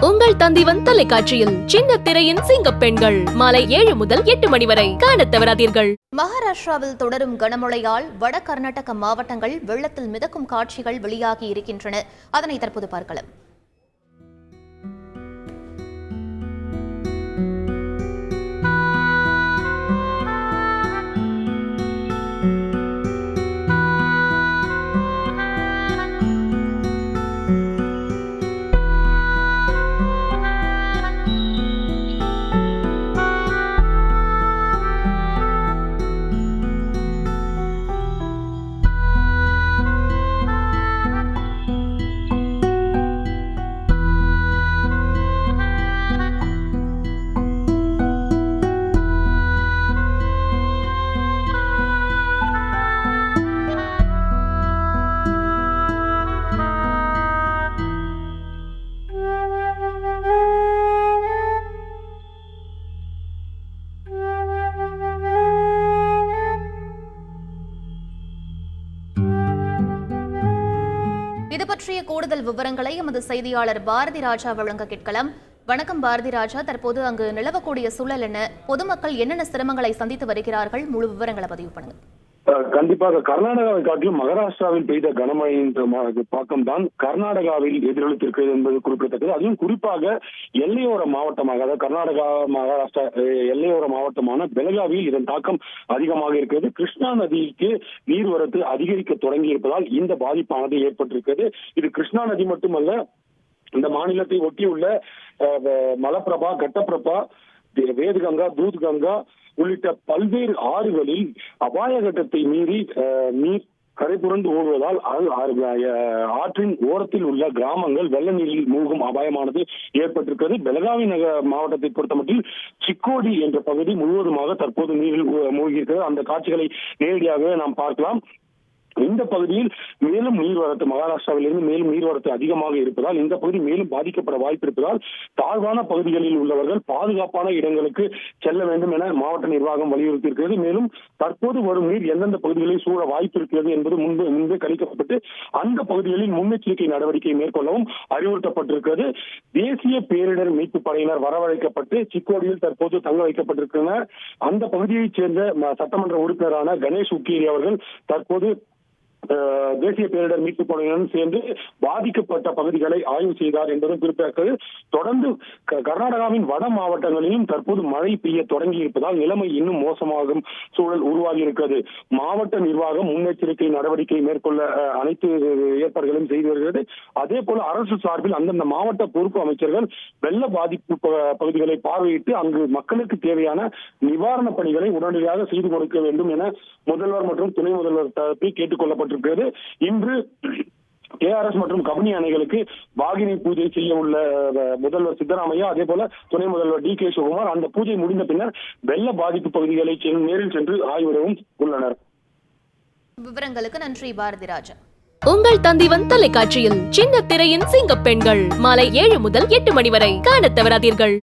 உங்கள் தந்திவன் தொலைக்காட்சியில் சின்ன திரையின் சிங்க பெண்கள் மாலை 7 முதல் 8 மணி வரை காணத் தவறாதீர்கள். மகாராஷ்டிராவில் தொடரும் கனமழையால் வட கர்நாடக மாவட்டங்கள் வெள்ளத்தில் மிதக்கும் காட்சிகள் வெளியாகி இருக்கின்றன. அதனை தற்போது பார்க்கலாம். இது பற்றிய கூடுதல் விவரங்களை எமது செய்தியாளர் பாரதி ராஜா வழங்க கேட்கலாம். வணக்கம் பாரதி ராஜா, தற்போது அங்கு நிலவக்கூடிய சூழல் என்ன? பொதுமக்கள் என்னென்ன சிரமங்களை சந்தித்து வருகிறார்கள்? முழு விவரங்களை பதிவு பண்ணுங்க. கண்டிப்பாக கர்நாடகாவை காட்டிலும் மகாராஷ்டிராவில் பெய்த கனமழையின் தாக்கம் தான் கர்நாடகாவில் எதிரொலித்திருக்கிறது என்பது குறிப்பிடத்தக்கது. அதுவும் குறிப்பாக எல்லையோர மாவட்டமாக, அதாவது கர்நாடகா மகாராஷ்டிரா எல்லையோர மாவட்டமான பெலகாவியில் இதன் தாக்கம் அதிகமாக இருக்கிறது. கிருஷ்ணா நதிக்கு நீர்வரத்து அதிகரிக்க தொடங்கி இருப்பதால் இந்த பாதிப்பானது ஏற்பட்டிருக்கிறது. இது கிருஷ்ணா நதி மட்டுமல்ல, இந்த மாநிலத்தை ஒட்டியுள்ள மலப்பிரபா, கட்டப்பிரபா, வேதகங்கா, தூத்கங்கா உள்ளிட்ட பல்வேறு ஆறுகளில் அபாய கட்டத்தை மீறி நீர் கரை புரண்டு ஓடுவதால் ஆற்றின் ஓரத்தில் உள்ள கிராமங்கள் வெள்ள நீரில் மூழ்கும் அபாயமானது ஏற்பட்டிருக்கிறது. பெலகாவி மாவட்டத்தை பொறுத்தமட்டில் சிக்கோடி என்ற பகுதி முழுவதுமாக தற்போது நீரில் மூழ்கியிருக்கிறது. அந்த காட்சிகளை நேரடியாக நாம் பார்க்கலாம். இந்த பகுதியில் மேலும் நீர்வரத்து, மகாராஷ்டிராவிலிருந்து மேலும் நீர்வரத்து அதிகமாக இருப்பதால் இந்த பகுதி மேலும் பாதிக்கப்பட வாய்ப்பு இருப்பதால் தாழ்வான பகுதிகளில் உள்ளவர்கள் பாதுகாப்பான இடங்களுக்கு செல்ல வேண்டும் என மாவட்ட நிர்வாகம் வலியுறுத்தியிருக்கிறது. மேலும் தற்போது வரும் நீர் எந்தெந்த பகுதிகளில் சூழ வாய்ப்பு இருக்கிறது என்பது முன்பே கணிக்கப்பட்டு அந்த பகுதிகளில் முன்னெச்சரிக்கை நடவடிக்கை மேற்கொள்ளவும் அறிவுறுத்தப்பட்டிருக்கிறது. தேசிய பேரிடர் மீட்பு படையினர் வரவழைக்கப்பட்டு சிக்கோடியில் தற்போது தங்க வைக்கப்பட்டிருக்கின்றனர். அந்த பகுதியைச் சேர்ந்த சட்டமன்ற உறுப்பினரான கணேஷ் உக்கேரி அவர்கள் தற்போது தேசிய பேரிடர் மீட்பு படையினருடன் சேர்ந்து பாதிக்கப்பட்ட பகுதிகளை ஆய்வு செய்தார் என்பதும் குறிப்பிடத்தக்கது. தொடர்ந்து கர்நாடகாவின் வட மாவட்டங்களிலும் தற்போது மழை பெய்ய தொடங்கி இருப்பதால் நிலைமை இன்னும் மோசமாகும் சூழல் உருவாகி இருக்கிறது. மாவட்ட நிர்வாகம் முன்னெச்சரிக்கை நடவடிக்கை மேற்கொள்ள அனைத்து ஏற்பாடுகளையும் செய்து வருகிறது. அதே போல அரசு சார்பில் அந்தந்த மாவட்ட பொறுப்பு அமைச்சர்கள் வெள்ள பாதிப்பு பகுதிகளை பார்வையிட்டு அங்கு மக்களுக்கு தேவையான நிவாரண பணிகளை உடனடியாக செய்து கொடுக்க வேண்டும் என முதல்வர் மற்றும் துணை முதல்வர் தரப்பில் கேட்டுக் கொள்ளப்பட்டிருக்கிறது. இன்று KRS மற்றும் கபினி அணைகளுக்கு பாகினி பூஜை செய்ய உள்ள முதல்வர் சித்தராமையா, அதே போல துணை முதல்வர் DK சிவகுமார் அந்த பூஜை முடிந்த பின்னர் வெள்ள பாதிப்பு பகுதிகளை நேரில் சென்று ஆய்விடவும் உள்ளனர். விவரங்களுக்கு நன்றி பாரதி ராஜா. உங்கள் தந்திவன் தொலைக்காட்சியில் சின்ன திரையின் சிங்க பெண்கள் மாலை 7 முதல் 8 மணி வரை காணத் தவறாதீர்கள்.